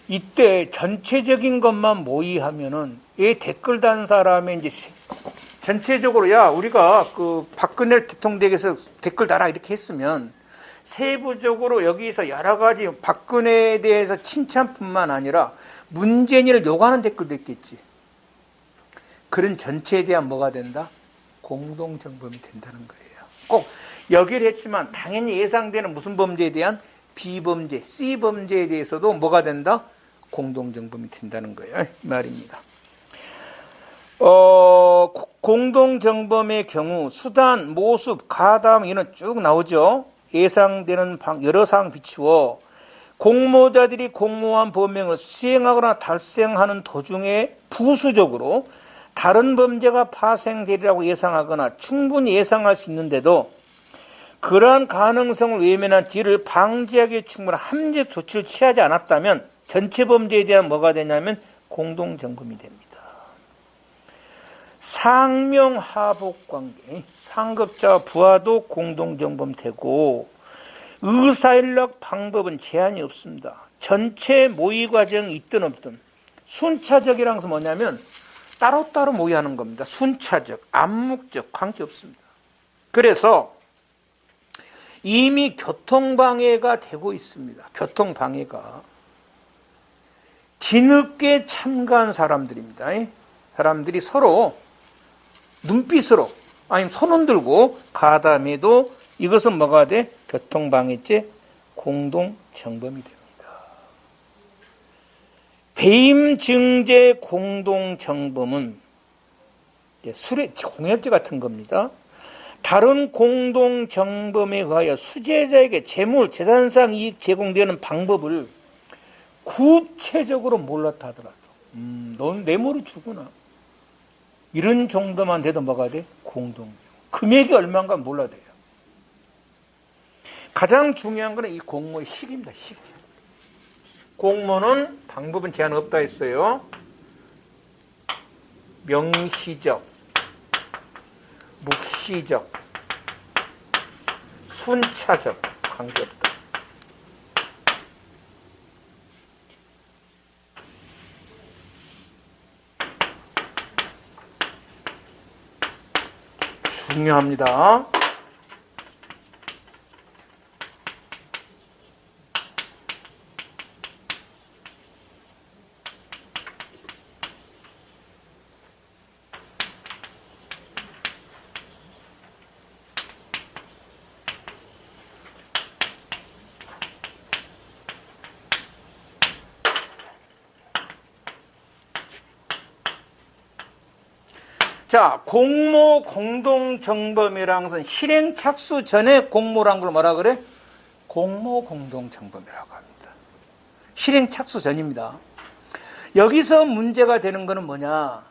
A: 이때 전체적인 것만 모의하면은 이 댓글 단 사람의 이제 전체적으로 야 우리가 박근혜 대통령에게서 댓글 달아 이렇게 했으면 세부적으로 여기서 여러 가지 박근혜에 대해서 칭찬뿐만 아니라 문재인을 요구하는 댓글도 있겠지. 그런 전체에 대한 뭐가 된다? 공동정범이 된다는 거예요. 꼭 여기를 했지만 당연히 예상되는 무슨 범죄에 대한 B범죄, C범죄에 대해서도 뭐가 된다? 공동정범이 된다는 거예요. 이 말입니다. 공동정범의 경우 수단, 모습, 가담 이는 쭉 나오죠. 예상되는 여러 사항 비추어 공모자들이 공모한 범행을 수행하거나 달성하는 도중에 부수적으로 다른 범죄가 파생되리라고 예상하거나 충분히 예상할 수 있는데도 그러한 가능성을 외면한 뒤를 방지하기에 충분한 함정 조치를 취하지 않았다면 전체 범죄에 대한 뭐가 되냐면 공동정범이 됩니다. 상명하복관계, 상급자와 부하도 공동정범 되고 의사일락 방법은 제한이 없습니다. 전체 모의 과정이 있든 없든 순차적이라는 것은 뭐냐면 따로따로 모의하는 겁니다. 순차적, 암묵적 관계없습니다. 그래서 이미 교통방해가 되고 있습니다. 교통방해가. 뒤늦게 참가한 사람들입니다. 사람들이 서로 눈빛으로 아니면 손 흔들고 가담해도 이것은 뭐가 돼? 교통방해죄 공동정범이 됩니다. 배임증제 공동정범은 공여죄 같은 겁니다. 다른 공동정범에 의하여 수재자에게 재물, 재산상 이익 제공되는 방법을 구체적으로 몰랐다 하더라도 넌 뇌물을 주구나. 이런 정도만 돼도 뭐가 돼? 공동. 금액이 얼마인가 몰라도 돼요. 가장 중요한 거는 이 공모의 시기입니다. 시기. 공모는 방법은 제한 없다 했어요. 명시적, 묵시적, 순차적 관계없다. 중요합니다. 자, 공모 공동정범이라는 것은 실행 착수 전에 공모란 걸 뭐라 그래? 공모 공동정범이라고 합니다. 실행 착수 전입니다. 여기서 문제가 되는 것은 뭐냐?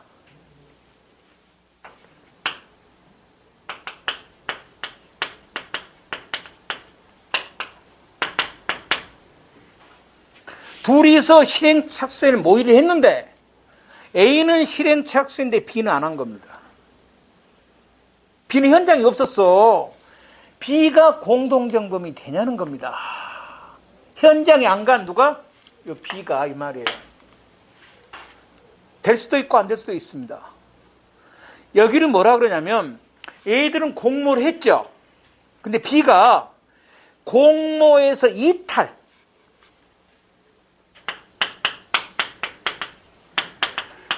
A: 둘이서 실행 착수에 모의를 했는데 A는 실행 착수인데 B는 안 한 겁니다. B는 현장에 없었어. B가 공동정범이 되냐는 겁니다. 현장에 안 간 누가? 이 B가 이 말이에요. 될 수도 있고 안 될 수도 있습니다. 여기를 뭐라 그러냐면 A들은 공모를 했죠. 근데 B가 공모에서 이탈.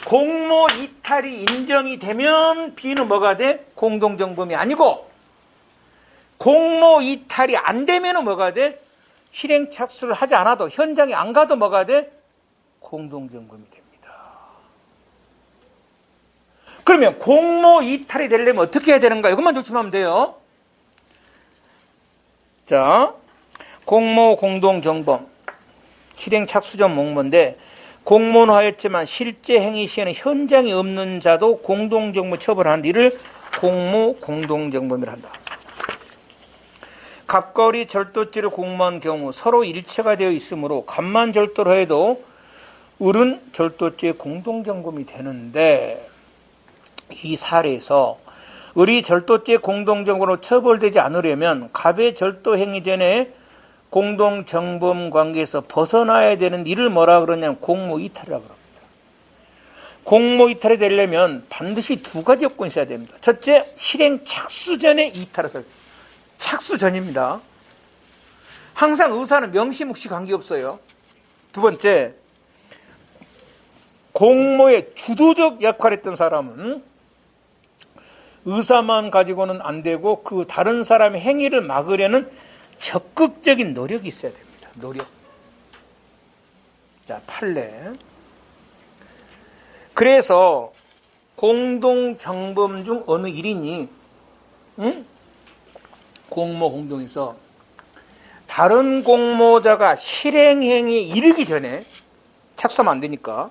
A: 공모 이탈이 인정이 되면 B는 뭐가 돼? 공동정범이 아니고 공모 이탈이 안 되면 뭐가 돼? 실행 착수를 하지 않아도 현장에 안 가도 뭐가 돼? 공동정범이 됩니다. 그러면 공모 이탈이 되려면 어떻게 해야 되는가? 이것만 조심하면 돼요. 자, 공모 공동정범 실행 착수 전 목모인데 공모는 하였지만 실제 행위 시에는 현장에 없는 자도 공동정범 처벌하는 이를 공모 공동정범이라 한다. 갑거리 절도죄를 공모한 경우 서로 일체가 되어 있으므로 갑만 절도를 해도 을은 절도죄 공동정범이 되는데 이 사례에서 을이 절도죄 공동정범으로 처벌되지 않으려면 갑의 절도 행위 전에 공동정범 관계에서 벗어나야 되는 일을 뭐라 그러냐면 공모이탈이라고 합니다. 공모이탈이 되려면 반드시 두 가지 요건이 있어야 됩니다. 첫째, 실행 착수 전에 이탈해서 착수 전입니다. 항상 의사는 명시묵시 관계없어요. 두 번째, 공모의 주도적 역할을 했던 사람은 의사만 가지고는 안 되고 그 다른 사람의 행위를 막으려는 적극적인 노력이 있어야 됩니다. 노력. 자, 판례. 그래서 공동정범 중 어느 일이니? 응? 공모 공동에서 다른 공모자가 실행행위에 이르기 전에 착수하면 안 되니까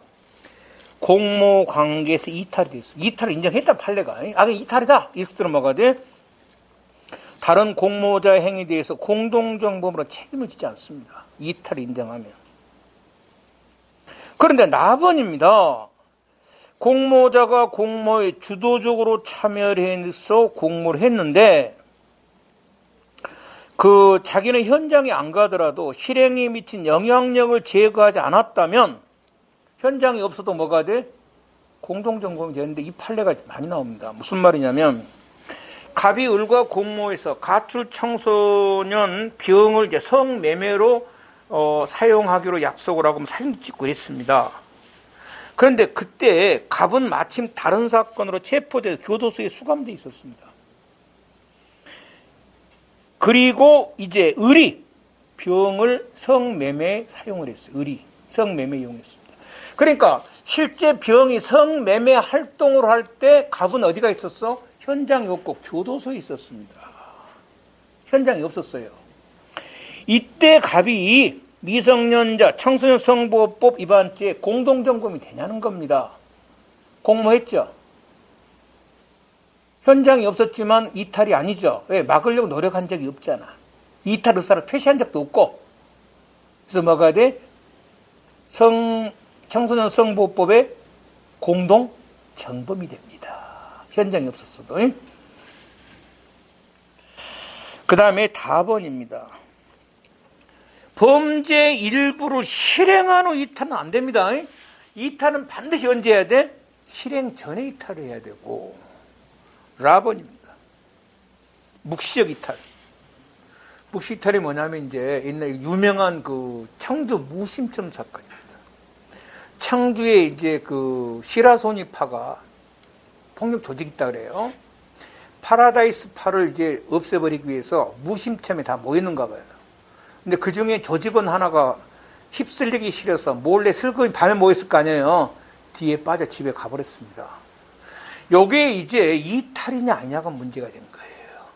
A: 공모 관계에서 이탈이 됐어. 이탈을 인정했다 판례가. 이탈이다. 이스트로 뭐가 돼? 다른 공모자의 행위에 대해서 공동정범으로 책임을 지지 않습니다. 이탈을 인정하면. 그런데 나번입니다. 공모자가 공모에 주도적으로 참여를 해서 공모를 했는데 자기는 현장에 안 가더라도 실행에 미친 영향력을 제거하지 않았다면 현장이 없어도 뭐가 돼? 공동정범이 되는데 이 판례가 많이 나옵니다. 무슨 말이냐면 갑이 을과 공모에서 가출 청소년 병을 이제 성매매로 사용하기로 약속을 하고 사진 찍고 했습니다. 그런데 그때 갑은 마침 다른 사건으로 체포돼서 교도소에 수감돼 있었습니다. 그리고 이제 을이 병을 성매매에 사용을 했어요. 을이 성매매 이용했습니다. 그러니까 실제 병이 성매매 활동을 할 때 갑은 어디가 있었어? 현장이 없고 교도소에 있었습니다. 현장이 없었어요. 이때 갑이 미성년자 청소년 성보호법 위반죄 공동정범이 되냐는 겁니다. 공모했죠. 현장이 없었지만 이탈이 아니죠. 왜? 막으려고 노력한 적이 없잖아. 이탈 의사를 표시한 적도 없고. 그래서 뭐가 돼? 청소년 성보호법의 공동정범이 됩니다. 현장이 없었어도. 그 다음에 답번입니다. 범죄 일부를 실행한 후 이탈은 안 됩니다. 이탈은 반드시 언제 해야 돼? 실행 전에 이탈을 해야 되고. 라번입니다. 묵시적 이탈. 묵시 이탈이 뭐냐면 이제 옛날 유명한 청주 무심점 사건입니다. 청주에 이제 시라소니파가 폭력 조직이 있다 그래요. 파라다이스 파를 이제 없애버리기 위해서 무심점에 다 모였는가 봐요. 근데 그 중에 조직원 하나가 휩쓸리기 싫어서 몰래 슬금이 밤에 모였을 거 아니에요. 뒤에 빠져 집에 가버렸습니다. 요게 이제 이탈이냐 아니냐가 문제가 된 거예요.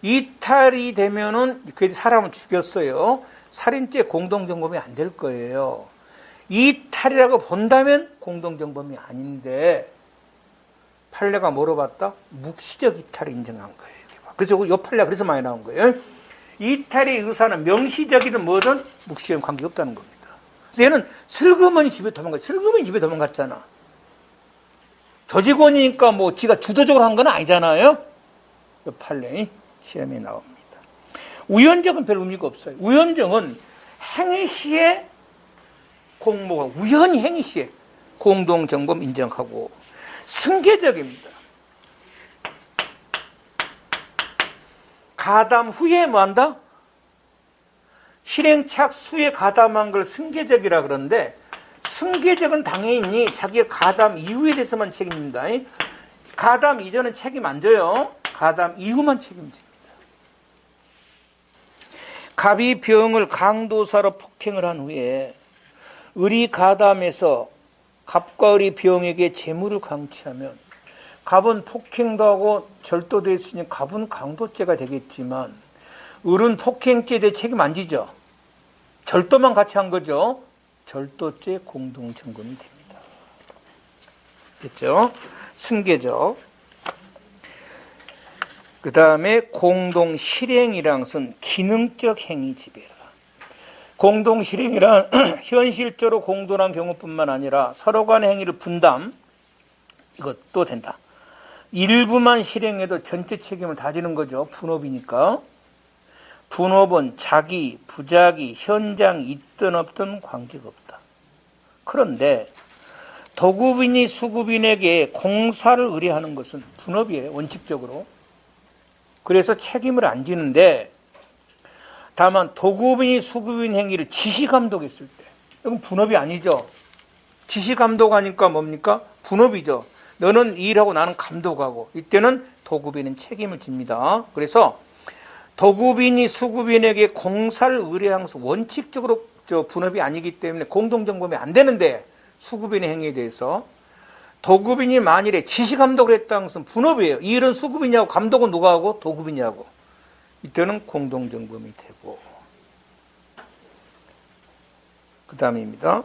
A: 이탈이 되면은 그 사람을 죽였어요. 살인죄 공동정범이 안 될 거예요. 이탈이라고 본다면 공동정범이 아닌데 판례가 뭐로 봤다? 묵시적 이탈을 인정한 거예요. 그래서 이 판례가 그래서 많이 나온 거예요. 이탈의 의사는 명시적이든 뭐든 묵시적 관계없다는 겁니다. 그래서 얘는 슬그머니 집에 도망갔잖아. 슬그머니 집에 도망갔잖아. 조직원이니까 뭐 지가 주도적으로 한 건 아니잖아요. 이 판례 시험에 나옵니다. 우연적은 별 의미가 없어요. 우연적은 행위 시에 공모가 우연히 행위 시에 공동정범 인정하고 승계적입니다. 가담 후에 뭐한다? 실행 착수에 가담한 걸 승계적이라 그러는데 승계적은 당연히 자기의 가담 이후에 대해서만 책임집니다. 가담 이전은 책임 안 져요. 가담 이후만 책임집니다. 갑이 병을 강도사로 폭행을 한 후에 을이 가담해서 갑과 을이 병에게 재물을 강취하면 갑은 폭행도 하고 절도도 했으니 갑은 강도죄가 되겠지만 을은 폭행죄에 대해 책임 안 지죠. 절도만 같이 한 거죠. 절도죄 공동정범이 됩니다. 됐죠? 승계적. 그 다음에 공동실행이란 것은 기능적 행위 지배라. 공동실행이란 현실적으로 공존한 경우뿐만 아니라 서로 간의 행위를 분담, 이것도 된다. 일부만 실행해도 전체 책임을 다 지는 거죠. 분업이니까. 분업은 자기, 부자기, 현장 있든 없든 관계가 없다. 그런데 도급인이 수급인에게 공사를 의뢰하는 것은 분업이에요. 원칙적으로. 그래서 책임을 안 지는데 다만 도급인이 수급인 행위를 지시감독했을 때 이건 분업이 아니죠. 지시감독하니까 뭡니까? 분업이죠. 너는 일하고 나는 감독하고 이때는 도급인은 책임을 집니다. 그래서 도급인이 수급인에게 공사를 의뢰한 것은 원칙적으로 분업이 아니기 때문에 공동정범이 안 되는데 수급인의 행위에 대해서 도급인이 만일에 지시감독을 했다는 것은 분업이에요. 이 일은 수급이냐고, 감독은 누가 하고 도급이냐고. 이때는 공동정범이 되고. 그 다음입니다.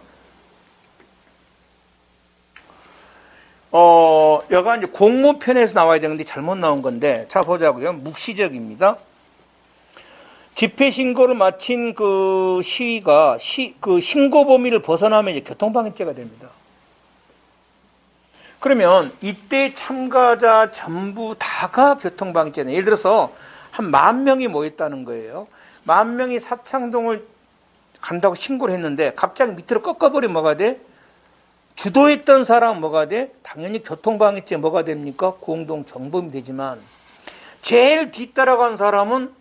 A: 여가 이제 공모편에서 나와야 되는데 잘못 나온 건데, 자, 보자고요. 묵시적입니다. 집회 신고를 마친 그 시위가 그 신고 범위를 벗어나면 이제 교통방해죄가 됩니다. 그러면 이때 참가자 전부 다가 교통방해죄네. 예를 들어서 한 10,000명이 모였다는 거예요. 10,000명이 사창동을 간다고 신고를 했는데 갑자기 밑으로 꺾어버리면 뭐가 돼? 주도했던 사람은 뭐가 돼? 당연히 교통방해죄 뭐가 됩니까? 공동정범이 되지만 제일 뒤따라간 사람은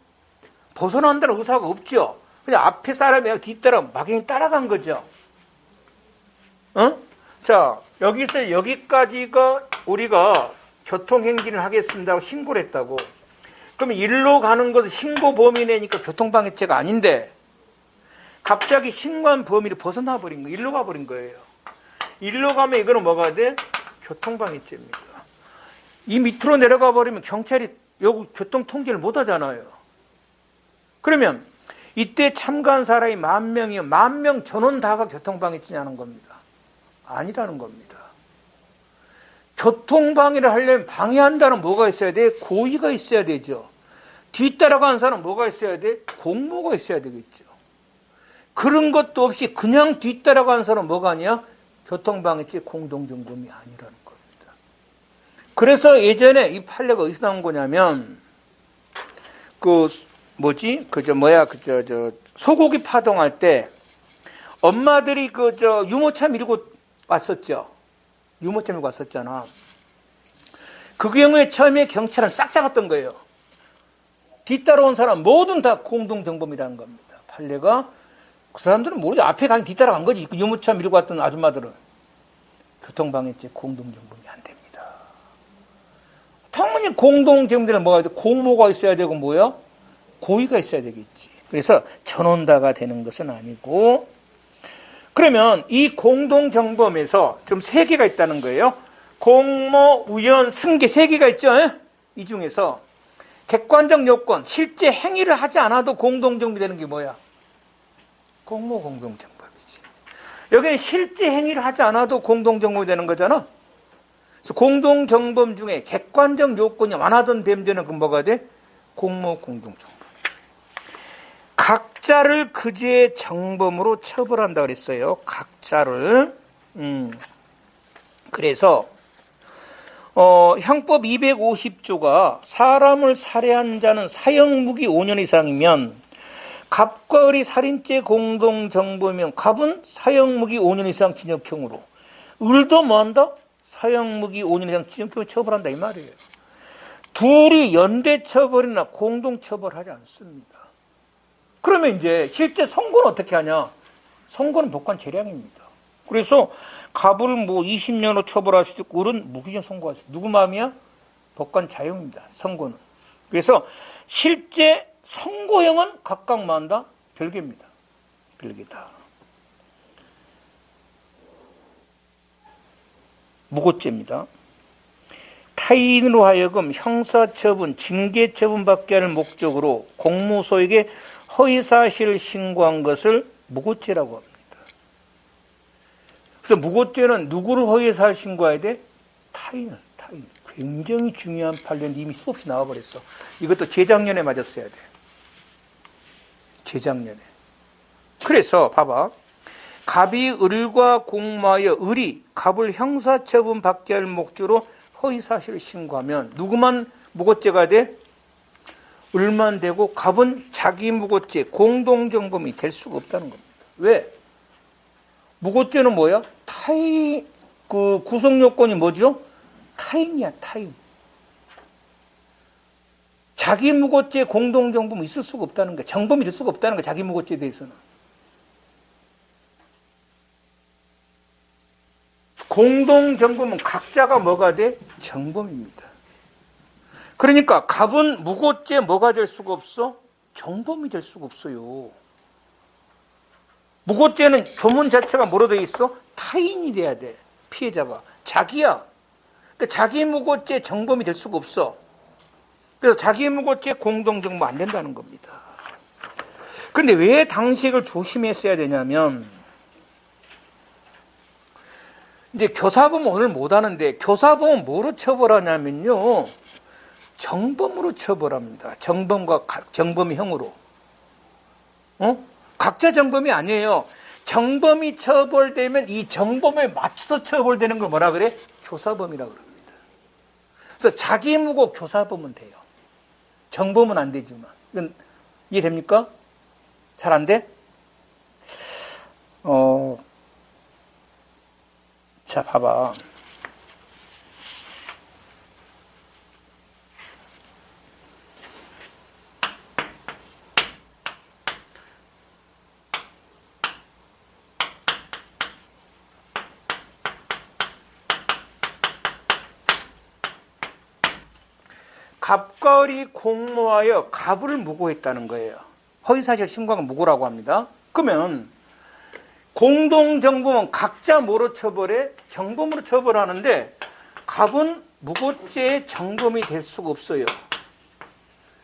A: 벗어난다는 의사가 없죠. 그냥 앞에 사람이 뒤따라 막연히 따라간 거죠. 자, 여기서 여기까지가 우리가 교통행진을 하겠습니다 하고 신고를 했다고. 그러면 일로 가는 것은 신고 범위 내니까 교통방해죄가 아닌데 갑자기 신고한 범위를 벗어나 버린 거예요. 일로 가버린 거예요. 일로 가면 이거는 뭐가 돼? 교통방해죄입니다. 이 밑으로 내려가 버리면 경찰이 여기 교통통제를 못 하잖아요. 그러면 이때 참가한 사람이 10,000명이면 10,000명 전원 다가 교통방해죄냐는 겁니다. 아니라는 겁니다. 교통방해를 하려면 방해한다는 뭐가 있어야 돼? 고의가 있어야 되죠. 뒤따라가는 사람은 뭐가 있어야 돼? 공모가 있어야 되겠죠. 그런 것도 없이 그냥 뒤따라가는 사람은 뭐가 아니야? 교통방해죄 공동정범이 아니라는 겁니다. 그래서 예전에 이 판례가 어디서 나온 거냐면 소고기 파동할 때 엄마들이 유모차 밀고 왔었죠. 유모차 밀고 왔었잖아. 그 경우에 처음에 경찰은 싹 잡았던 거예요. 뒤따라온 사람 모든 다 공동정범이라는 겁니다. 판례가 그 사람들은 모르죠. 앞에 가긴 뒤따라간 거지. 그 유모차 밀고 왔던 아줌마들은. 교통방해죄 공동정범이 안 됩니다. 당연히 공동정범에는 뭐가 있고 공모가 있어야 되고 뭐야? 고의가 있어야 되겠지. 그래서 전원다가 되는 것은 아니고 그러면 이 공동정범에서 지금 3개가 있다는 거예요. 공모, 우연, 승계 3개가 있죠. 이 중에서 객관적 요건, 실제 행위를 하지 않아도 공동정범이 되는 게 뭐야? 공모 공동정범이지. 여기는 실제 행위를 하지 않아도 공동정범이 되는 거잖아. 그래서 공동정범 중에 객관적 요건이 완화된 됨되는 그 뭐가 돼? 공모 공동정범. 각자를 그제의 정범으로 처벌한다 그랬어요. 각자를. 그래서 형법 250조가 사람을 살해한 자는 사형무기 5년 이상이면 갑과 을이 살인죄 공동정범이면 갑은 사형무기 5년 이상 징역형으로 을도 뭐한다? 사형무기 5년 이상 징역형으로 처벌한다 이 말이에요. 둘이 연대처벌이나 공동처벌하지 않습니다. 그러면 이제 실제 선고는 어떻게 하냐? 선고는 법관 재량입니다. 그래서 갑을 20년으로 처벌할 수도 있고 을은 무기징 선고할 수 있고 누구 마음이야? 법관 자유입니다. 선고는. 그래서 실제 선고형은 각각 뭐한다? 별개입니다. 별개다. 무고죄입니다. 타인으로 하여금 형사처분, 징계처분 받게 할 목적으로 공무소에게 허위사실을 신고한 것을 무고죄라고 합니다. 그래서 무고죄는 누구를 허위사실 신고해야 돼? 타인. 굉장히 중요한 판례인데 이미 수없이 나와버렸어. 이것도 재작년에 맞았어야 돼. 재작년에. 그래서 봐봐. 갑이 을과 공모하여 을이 갑을 형사처분 받게 할 목적으로 허위사실을 신고하면 누구만 무고죄가 돼? 을만 되고 갑은 자기 무고죄 공동정범이 될 수가 없다는 겁니다. 왜? 무고죄는 뭐야? 타인 구성요건이 뭐죠? 타인이야 타인. 자기 무고죄 공동정범이 있을 수가 없다는 거야. 정범이 될 수가 없다는 거야. 자기 무고죄에 대해서는. 공동정범은 각자가 뭐가 돼? 정범입니다. 그러니까 갑은 무고죄 뭐가 될 수가 없어? 정범이 될 수가 없어요. 무고죄는 조문 자체가 뭐로 되어 있어? 타인이 돼야 돼. 피해자가. 자기야. 그러니까 자기 무고죄 정범이 될 수가 없어. 그래서 자기 무고죄 공동정범 안 된다는 겁니다. 근데 왜 당시를 조심했어야 되냐면, 이제 교사범 오늘 못 하는데, 교사범은 뭐로 처벌하냐면요, 정범으로 처벌합니다. 정범과 정범형으로. 각자 정범이 아니에요. 정범이 처벌되면 이 정범에 맞춰서 처벌되는 걸 뭐라 그래? 교사범이라고 그럽니다. 그래서 자기 무고 교사범은 돼요. 정범은 안 되지만. 이건 이해됩니까? 잘 안 돼? 자, 봐봐. 갑과을이 공모하여 갑을 무고했다는 거예요. 허위사실 신고한 무고라고 합니다. 그러면 공동정범은 각자 뭐로 처벌해? 정범으로 처벌하는데 갑은 무고죄의 정범이 될 수가 없어요.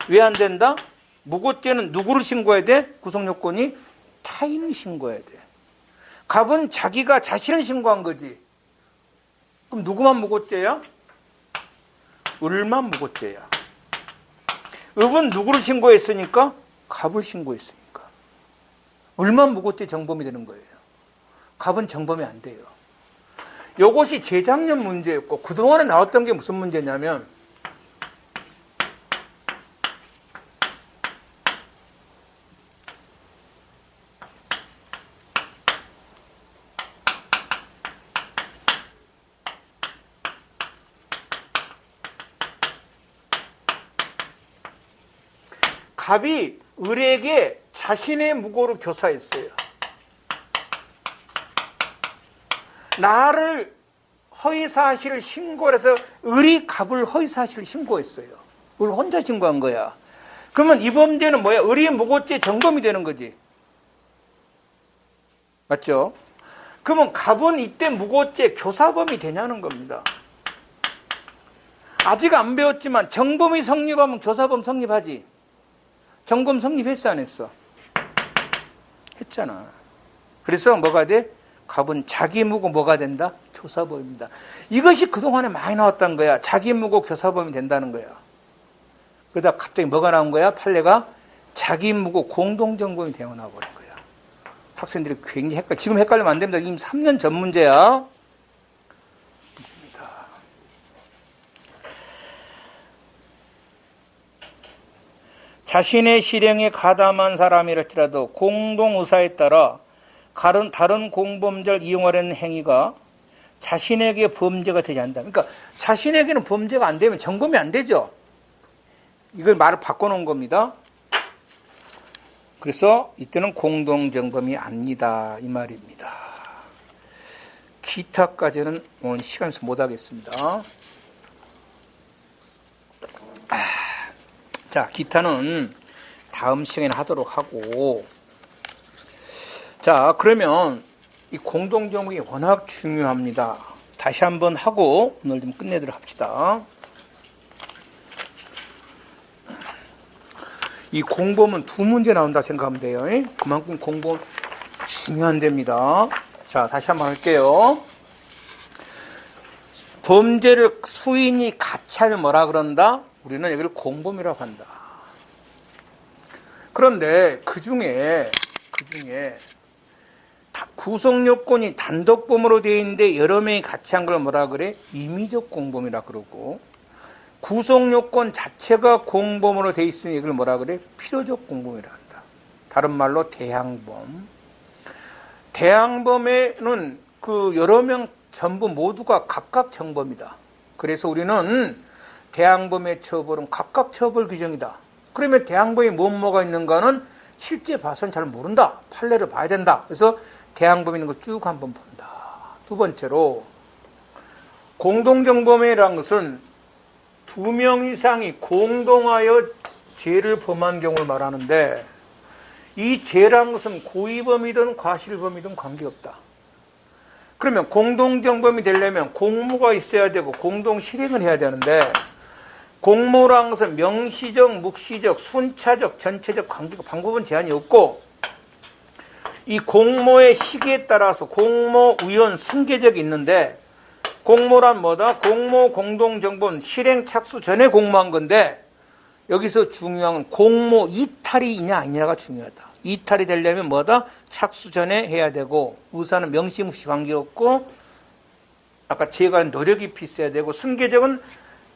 A: 왜 안 된다? 무고죄는 누구를 신고해야 돼? 구성요건이 타인을 신고해야 돼. 갑은 자기가 자신을 신고한 거지. 그럼 누구만 무고죄야? 을만 무고죄야. 읍은 누구를 신고했으니까? 갑을 신고했으니까. 을만 무고죄 정범이 되는 거예요. 갑은 정범이 안 돼요. 이것이 재작년 문제였고 그동안에 나왔던 게 무슨 문제냐면 갑이 을에게 자신의 무고를 교사했어요. 나를 허위사실을 신고해서 을이 갑을 허위사실을 신고했어요. 을 혼자 신고한 거야. 그러면 이 범죄는 뭐야? 을이 무고죄 정범이 되는 거지. 맞죠? 그러면 갑은 이때 무고죄 교사범이 되냐는 겁니다. 아직 안 배웠지만 정범이 성립하면 교사범 성립하지. 정범 성립했어 안 했어? 했잖아. 그래서 뭐가 돼? 갑은 자기 무고 뭐가 된다? 교사범입니다. 이것이 그동안에 많이 나왔던 거야. 자기 무고 교사범이 된다는 거야. 그러다 갑자기 뭐가 나온 거야? 판례가 자기 무고 공동정범이 되어나와 버린 거야. 학생들이 굉장히 지금 헷갈리면 안 됩니다. 이미 3년 전 문제야. 문제입니다. 자신의 실행에 가담한 사람이랄지라도 공동의사에 따라 다른 공범죄를 이용하려는 행위가 자신에게 범죄가 되지 않는다. 그러니까 자신에게는 범죄가 안 되면 정범이 안 되죠. 이걸 말을 바꿔놓은 겁니다. 그래서 이때는 공동정범이 아니다 이 말입니다. 기타까지는 오늘 시간에서 못하겠습니다. 자, 기타는 다음 시간에 하도록 하고, 자, 그러면 이 공동정범이 워낙 중요합니다. 다시 한번 하고 오늘 좀 끝내도록 합시다. 이 공범은 두 문제 나온다 생각하면 돼요. 그만큼 공범 중요한 데입니다. 자, 다시 한번 할게요. 범죄를 수인이 같이 하면 뭐라 그런다? 우리는 여기를 공범이라고 한다. 그런데 그 중에 구성요건이 단독범으로 되어 있는데 여러 명이 같이 한 걸 뭐라 그래? 임의적 공범이라 그러고, 구성요건 자체가 공범으로 되어 있으니 이걸 뭐라 그래? 필요적 공범이라 한다. 다른 말로 대항범. 대항범에는 그 여러 명 전부 모두가 각각 정범이다. 그래서 우리는 대항범의 처벌은 각각 처벌 규정이다. 그러면 대항범이 뭐가 있는가는 실제 봐서는 잘 모른다. 판례를 봐야 된다. 그래서 대항범 있는 걸 쭉 한번 본다. 두 번째로 공동정범이라는 것은 두 명 이상이 공동하여 죄를 범한 경우를 말하는데, 이 죄라는 것은 고의범이든 과실범이든 관계없다. 그러면 공동정범이 되려면 공모가 있어야 되고 공동 실행을 해야 되는데 공모라는 것은 명시적, 묵시적, 순차적, 전체적 관계가 방법은 제한이 없고 이 공모의 시기에 따라서 공모, 우연, 승계적이 있는데 공모란 뭐다? 공모, 공동정범, 실행 착수 전에 공모한 건데 여기서 중요한 건 공모 이탈이 있냐 아니냐가 중요하다. 이탈이 되려면 뭐다? 착수 전에 해야 되고 우선은 명시무시 관계없고 아까 제가 노력이 필요해야 되고 승계적은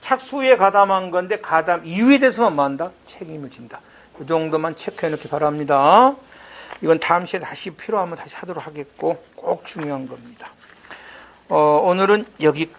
A: 착수에 가담한 건데 가담 이유에 대해서만 뭐한다? 책임을 진다. 이 정도만 체크해 놓기 바랍니다. 이건 다음 시간에 다시 필요하면 다시 하도록 하겠고 꼭 중요한 겁니다. 오늘은 여기